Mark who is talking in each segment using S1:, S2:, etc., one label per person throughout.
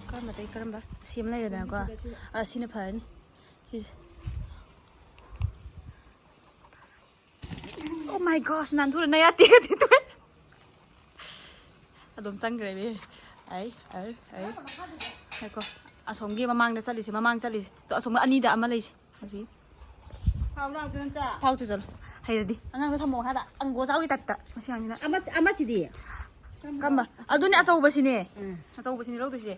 S1: ꯀꯔꯝꯕꯗꯩ ꯀꯔꯝꯕ ꯁꯤ ꯑꯃ ꯂꯩꯔꯦꯗꯅꯀꯣ ꯁꯤꯅ ꯐꯔꯅꯤ ꯁꯤꯁꯦ ꯑꯣ ꯃꯥꯏ ꯒꯣꯁ ꯅꯥꯟꯊꯣꯛꯅ ꯌꯥꯗꯦ ꯑꯗꯨꯝ ꯆꯪꯈ꯭ꯔꯦꯕꯤ ꯍꯥꯏꯀꯣ ꯑꯁꯣꯝꯒꯤ ꯃꯃꯥꯡꯗ ꯆꯠꯂꯤꯁꯦ ꯃꯃꯥꯡ ꯆꯠꯂꯤꯁꯦ ꯇꯣ ꯑꯁꯣꯝꯒ ꯑꯅꯤꯗ ꯑꯃ ꯂꯩꯁꯦ ꯍꯧꯖꯤꯛ ꯐꯥꯎ ꯆꯠꯂꯣ ꯍꯩꯔꯗꯤ ꯑꯉꯥꯡꯗꯣ ꯊꯝꯃꯣ ꯃꯈꯥꯗ ꯑꯪꯒꯣꯖꯥꯎꯒꯤ ꯇꯥꯏꯞꯇ ꯃꯁꯤ ꯑꯉꯥꯡꯁꯤꯅ ꯑꯃꯁꯤꯗꯤ ꯀꯝꯕ ꯑꯗꯨꯅꯦ ꯑꯆꯧꯕꯁꯤꯅꯦ ꯑꯆꯧꯕꯁꯤꯅꯦ ꯂꯧꯗꯣꯏꯁꯦ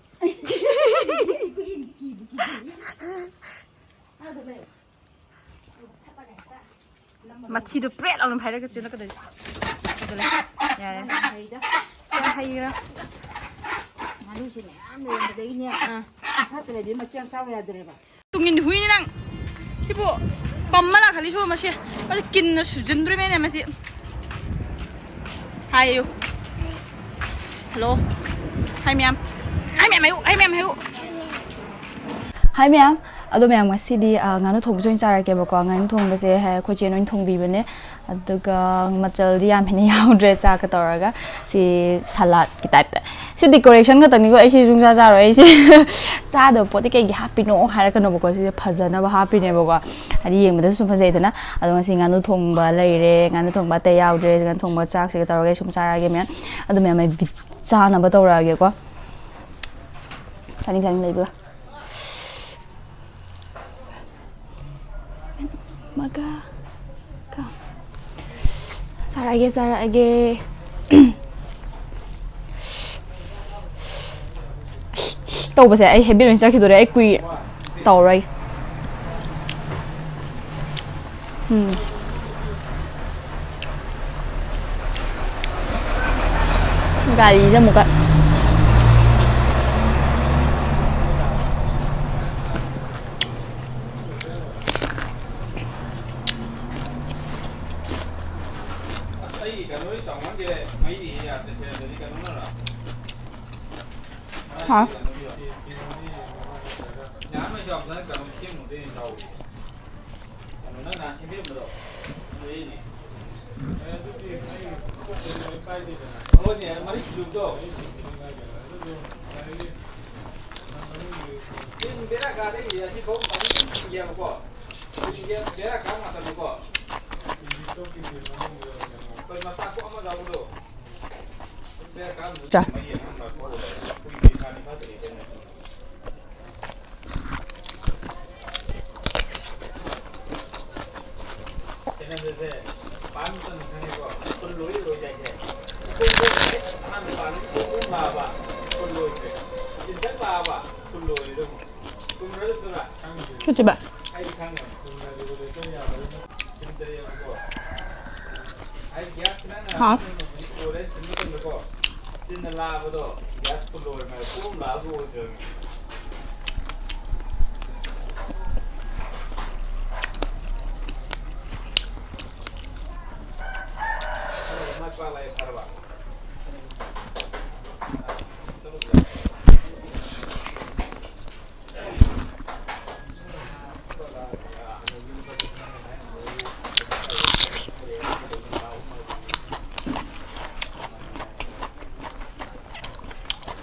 S1: ꯃꯊꯤꯗꯣ ꯄ꯭ꯔꯦꯠ ꯂꯥꯎꯅ ꯐꯥꯏꯔꯒ ꯆꯦꯜꯂꯛꯀꯗꯣꯏ ꯌꯥꯔꯦ ꯁꯤ ꯌꯥꯝ ꯍꯩꯒ꯭ꯔꯥ
S2: ꯉꯥꯅꯨꯁꯤ ꯃꯌꯥꯝ ꯂꯩꯔꯝꯕꯗꯒꯤꯅꯦ ꯐꯠꯇ꯭ꯔꯗꯤ ꯃꯆꯤ ꯌꯥꯝ ꯆꯥꯎ ꯌꯥꯗ꯭ꯔꯦꯕ
S1: ꯇꯨꯡꯏꯟ ꯍꯨꯏꯅꯤ ꯅꯪ ꯁꯤꯕꯨ ꯄꯝꯃ ꯂꯥꯛꯈꯠꯂꯤꯁꯨ ꯃꯁꯤ ꯀꯤꯟꯅ ꯁꯨꯖꯤꯟꯗꯣꯔꯤꯃꯦꯅꯦ ꯃꯁꯤ ꯍꯥꯏꯌꯨ ꯍꯜꯂꯣ ꯍꯥꯏ ꯃꯌꯥꯝ ꯍꯥꯏꯌꯨ ꯍꯥꯏ ꯃꯌꯥꯝ ꯑꯗꯣ ꯃꯌꯥꯝ ꯉꯁꯤꯗꯤ ꯉꯥꯅꯨ ꯊꯣꯡꯕꯁꯨ ꯑꯣꯏꯅ ꯆꯥꯔꯛꯀꯦꯕꯀꯣ ꯉꯥꯅꯨ ꯊꯣꯡꯕꯁꯦ ꯑꯩꯈꯣꯏ ꯆꯦꯅ ꯑꯣꯏꯅ ꯊꯣꯡꯕꯤꯕꯅꯦ ꯑꯗꯨꯒ ꯃꯆꯜꯗꯤ ꯌꯥꯝ ꯍꯦꯟꯅ ꯌꯥꯎꯗ꯭ꯔꯦ ꯆꯥꯛꯀ ꯇꯧꯔꯒ ꯁꯤ ꯁꯂꯥꯗꯀꯤ ꯇꯥꯏꯞꯇ ꯁꯤ ꯗꯦꯀꯣꯔꯦꯁꯟ ꯈꯛꯇꯪꯅꯤꯀꯣ ꯑꯩ ꯁꯤ ꯁꯨꯡꯆꯥ ꯆꯥꯔꯣꯏ ꯑꯩꯁꯦ ꯆꯥꯗꯕ ꯄꯣꯠꯇꯤ ꯀꯩꯒꯤ ꯍꯥꯞꯄꯤꯅꯣ ꯍꯥꯏꯔꯛꯀꯅꯣꯕꯀꯣ ꯁꯤꯁꯦ ꯐꯖꯅꯕ ꯍꯥꯞꯄꯤꯅꯦꯕꯀꯣ ꯍꯥꯏꯗꯤ ꯌꯦꯡꯕꯗꯁꯨ ꯁꯨꯝ ꯐꯖꯩꯗꯅ ꯑꯗꯣ ꯉꯁꯤ ꯉꯥꯅꯨ ꯊꯣꯡꯕ ꯂꯩꯔꯦ ꯉꯥꯅꯨ ꯊꯣꯡꯕ ꯑꯇꯩ ꯌꯥꯎꯗ꯭ꯔꯦ ꯉꯥꯅꯨ ꯊꯣꯡꯕ ꯆꯥꯛꯁꯤꯒ ꯇꯧꯔꯒ ꯁꯨꯝ ꯆꯥꯔꯛꯑꯒꯦ ꯃꯌꯥꯝ ꯑꯗꯣ ꯃꯌꯥꯝ ꯑꯩ ꯆꯥꯅꯕ ꯇꯧꯔꯛꯑꯒꯦꯀꯣ ꯆꯥꯅꯤꯡ ꯂꯩꯕꯒ ꯆꯥꯔꯛꯑꯒꯦ ꯇꯧꯕꯁꯦ ꯑꯩ ꯍꯦꯕꯤꯠ ꯑꯣꯏꯅ ꯆꯠꯈꯤꯗꯣꯔꯦ ꯑꯩ ꯇꯧꯔꯣꯏ ꯒꯥꯔꯤꯁꯦ ꯑꯃꯨꯛꯀ 그치봐 हाँ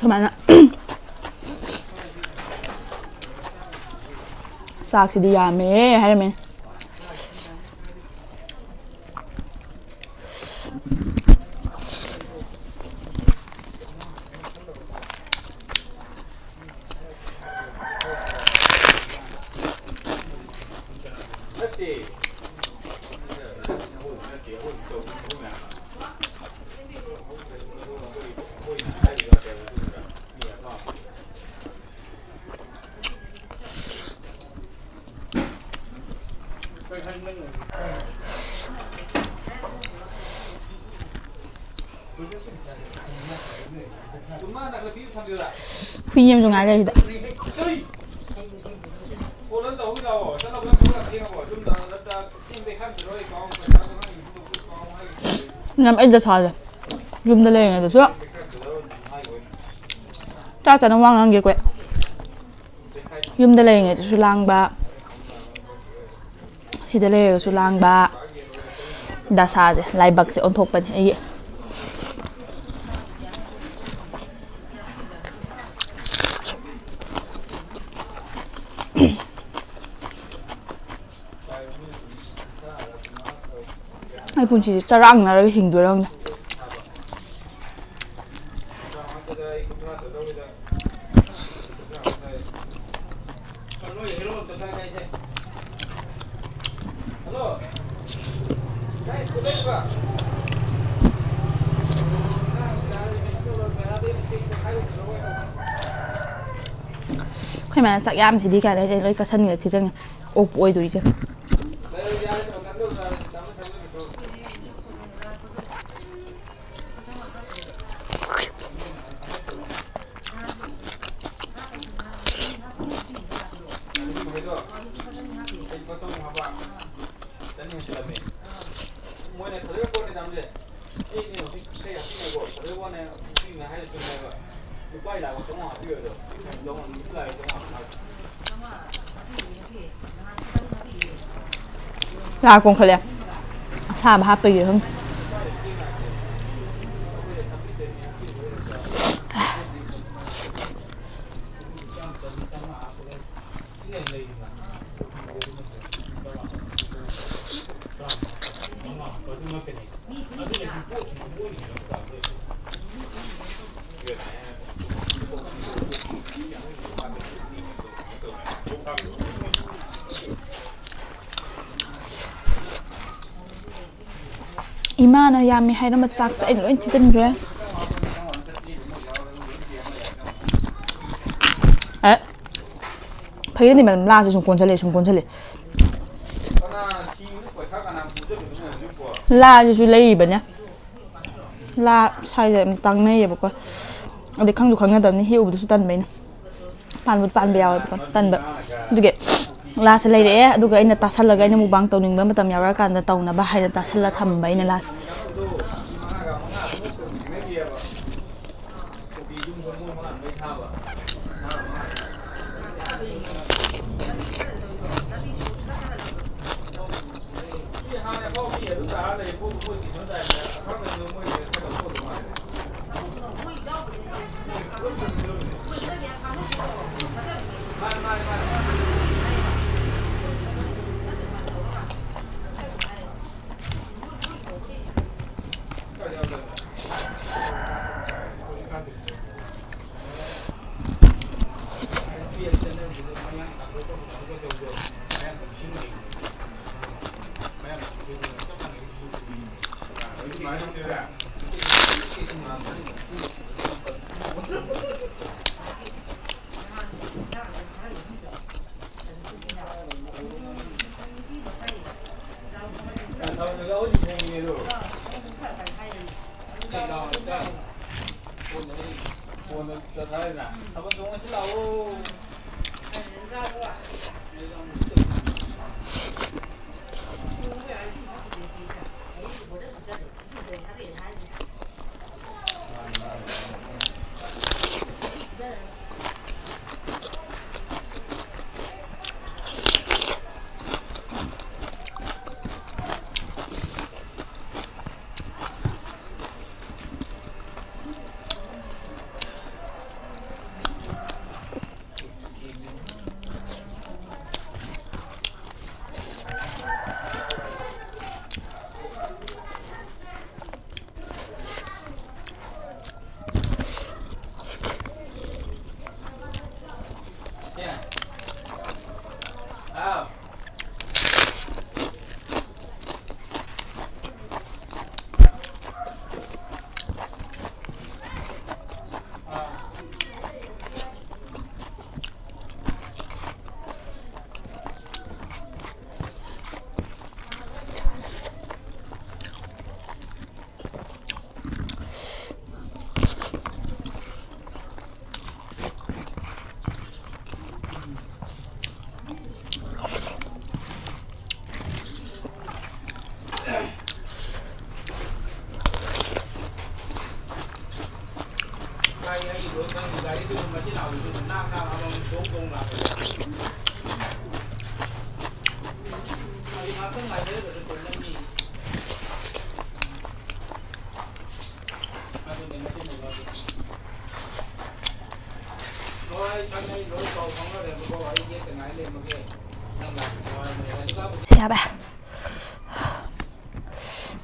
S1: 그만아 싹시디 야매 하려면 Phi em dùng ai đây đấy làm anh giờ xài dùng đây này được chưa chắc chắn nó hoang ăn gì quậy dùng đây này được lang ba thì đây là được lang ba đã xài rồi lại bật sẽ ôn thục bên ấy ꯍꯥꯏ ꯄꯨꯟꯁꯤꯁꯦ ꯆꯔꯥꯡꯅꯔꯒ ꯍꯤꯡꯗꯣꯏꯔ ꯈꯪꯗꯦ ꯑꯩꯈꯣꯏ ꯃꯥꯅ ꯆꯥꯛ ꯌꯥꯝꯁꯤꯗꯤ ꯀꯥꯏꯅ ꯑꯩ ꯂꯣꯏ ꯀꯠꯁꯟꯅꯤꯡꯔ ꯊꯤꯖꯪꯉꯦ ꯑꯣꯛꯄ ꯑꯣꯏꯗꯣꯏꯁꯦ ꯂꯥ ꯀꯣꯡꯈꯠꯂꯦ ꯑꯁꯥꯕ ꯍꯥꯞꯄꯒꯤ ꯈꯪꯗꯦ ꯏꯃꯥꯅ ꯌꯥꯝꯃꯤ ꯍꯥꯏꯔꯝꯕ ꯆꯥꯛꯁꯦ ꯑꯩꯅ ꯂꯣꯏ ꯊꯤꯖꯤꯟꯈ꯭ꯔꯦ ꯐꯩꯔꯗꯤ ꯃꯦꯗꯥꯝ ꯂꯥꯁꯦ ꯁꯨꯝ ꯀꯣꯟꯁꯤꯜꯂꯦ ꯂꯥꯁꯤꯁꯨ ꯂꯩꯔꯤꯕꯅꯦ ꯂꯥ ꯁ꯭ꯋꯥꯏꯗ ꯑꯗꯨꯝ ꯇꯥꯡꯅꯩꯌꯦꯕꯀꯣ ꯑꯗꯩ ꯈꯪꯁꯨ ꯈꯪꯅꯗꯕꯅꯤ ꯍꯦꯛꯎꯕꯗꯨꯁꯨ ꯇꯟꯕꯩꯅ ꯄꯥꯟꯕ ꯌꯥꯎꯋꯦꯕꯀꯣ ꯇꯟꯕ ꯑꯗꯨꯒꯤ ꯂꯥꯁꯦ ꯂꯩꯔꯛꯑꯦ ꯑꯗꯨꯒ ꯑꯩꯅ ꯇꯥꯁꯜꯂꯒ ꯑꯩꯅ ꯃꯨꯛꯕꯥꯡ ꯇꯧꯅꯤꯡꯕ ꯃꯇꯝ ꯌꯥꯎꯔꯀꯥꯟꯗ ꯇꯧꯅꯕ ꯍꯥꯏꯅ ꯇꯥꯁꯜꯂ ꯊꯝꯕ ꯑꯩꯅ ꯂꯥꯁ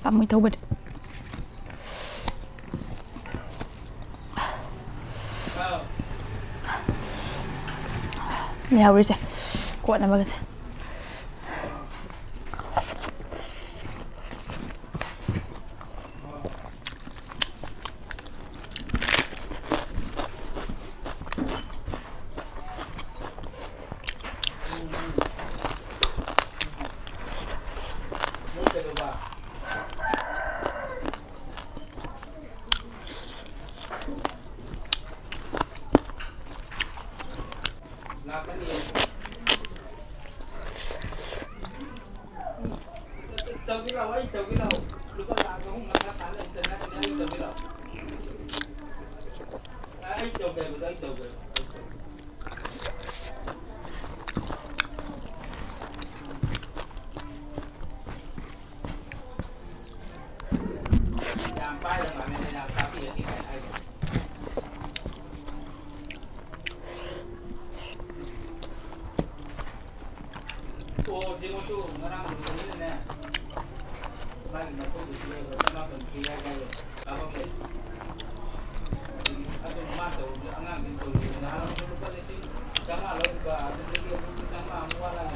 S1: ꯄꯥꯝ ꯃꯣꯏ ꯊꯧꯕꯗꯤ ꯌꯥꯎꯔꯤꯁꯦ ꯀꯣꯠꯅꯕꯒꯁꯦ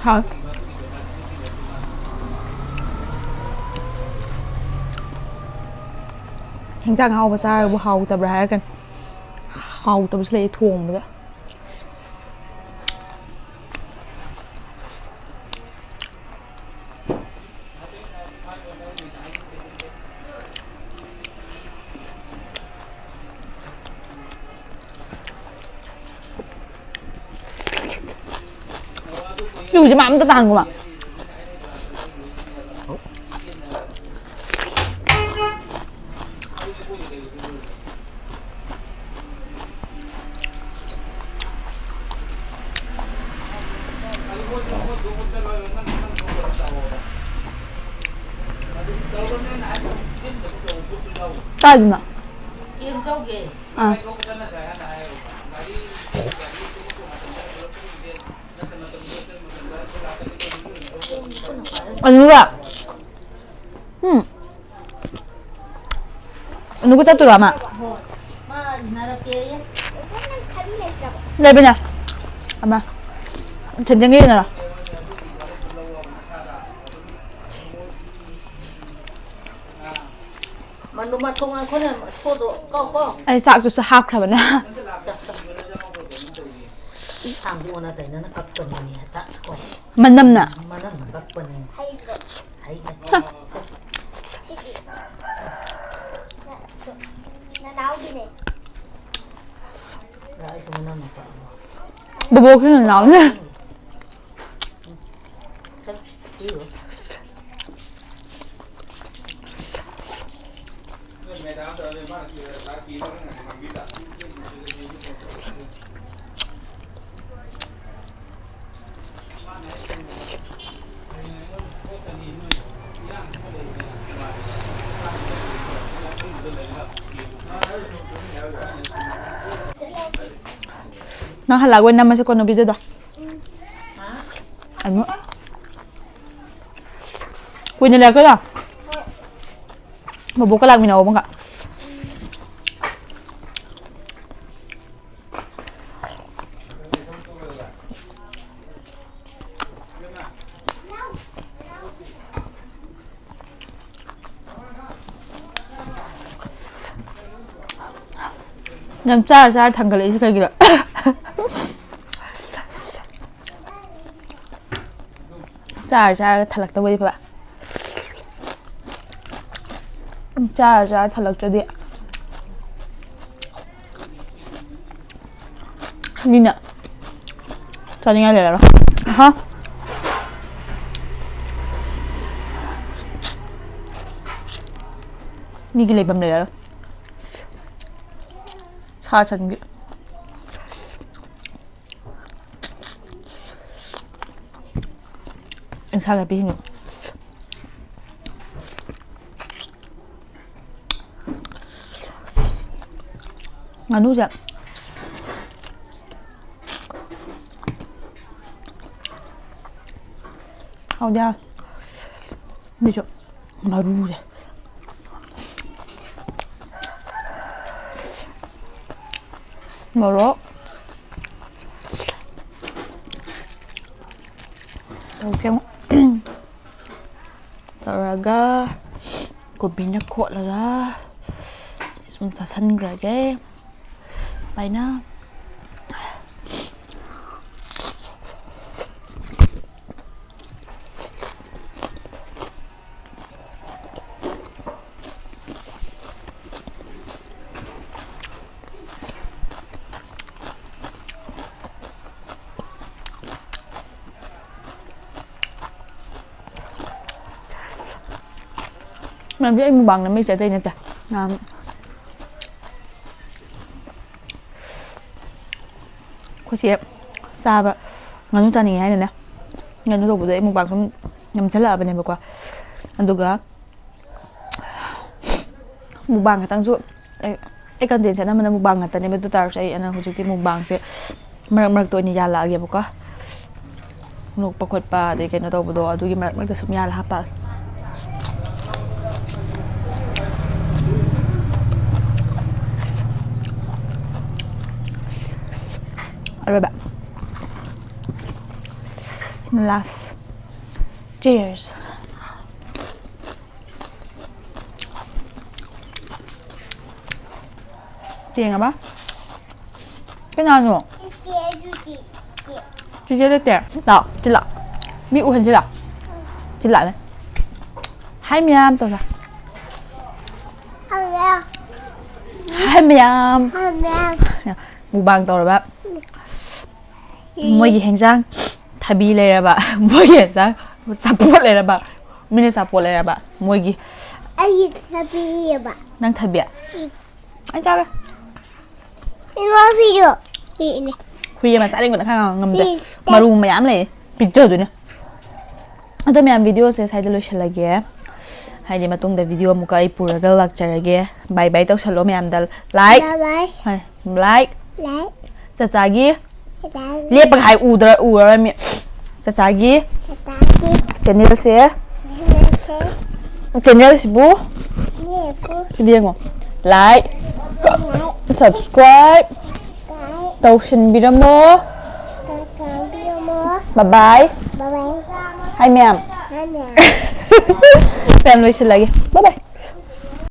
S1: hả Hình hào và sao bộ hào tập raกันhào tập lấy thuồng nữa dù cho mắm tao tàn không ạ ta gì nào
S2: Kim châu kì.
S1: à 누가? 누구 짭조라 마?
S2: Mà nãy kia ấy.
S1: 네 bên 아마 전쟁이 나라.
S2: Mà nó mà không ăn con này mà xô đồ có.
S1: 아니 싹 합 그러나.
S2: Hàng mua nó thấy nó cắt quần này ta có.
S1: 만남나.
S2: Mà nó cắt quần này. Hay
S3: nó đau đi nè.
S2: Đấy xong nó mà cắt.
S1: 뭐 그냥 나오네.
S2: Chắc chứ.
S1: Nó halag quên năm mà sẽ còn nó video đó. Anh nữa. Quên như là cái đó. Mà bố có làm mình nào không ạ? nhầm cha thằng cái lấy cái gì đó cha thật là tao bây giờ cha thật là cho đi đi nè cho đi ngay để rồi hả đi cái lấy bầm này rồi 사천기 살라비 힘 누자 어디야 근데 저 누자 Morok. Okay. Taraga. Gobi na ko laga. Sumsa san grage. Bye na. Làm cho anh bằng là mấy trái cây này kìa. Làm khoai chị em xa vậy ngon chúng ta nhìn hay này nè ngon chúng tôi buổi một bằng không nhầm trái lợ bên này vừa qua ăn được á một bằng người tăng dụng ấy cần tiền sẽ nằm một bằng người ta nên bên tôi tạo sẽ anh hồi trước thì một bằng sẽ mà tôi nhìn ra là gì vừa qua nộp bạc quật ba để cái nó đâu vừa đó tôi mà tôi sụp nhà là hấp bạc rồi bạn last cheers tiền à bác cái nào rồi chị chơi được tiền đó chị lọ mỹ u hình chị lọ chị lại này 25 tao ra 25 một bằng tao rồi bác 뭐이 행장 다비레라바 뭐이 행장 사포레라바 미네 사포레라바 뭐이
S3: Ai sabi ba?
S1: 난 다비야 anh chào kìa
S3: Iwa video. Ini.
S1: khuya mà tại đây khang ngầm đấy mà rum mà dám này picture rồi nè tôi làm video sẽ sai được rồi lagi hay đi mà tung để video một cái pura cái lạc trời lagi bye bye tao shalom em đã like
S3: Bye
S1: like
S3: bye.
S1: sa sagi
S3: Like.
S1: lihat pakai udara mi sa sagi channel sẽ channel si bu si biang mo like subscribe tàu xin biramo bye bye hai mẹ em nuôi xin lagi bye bye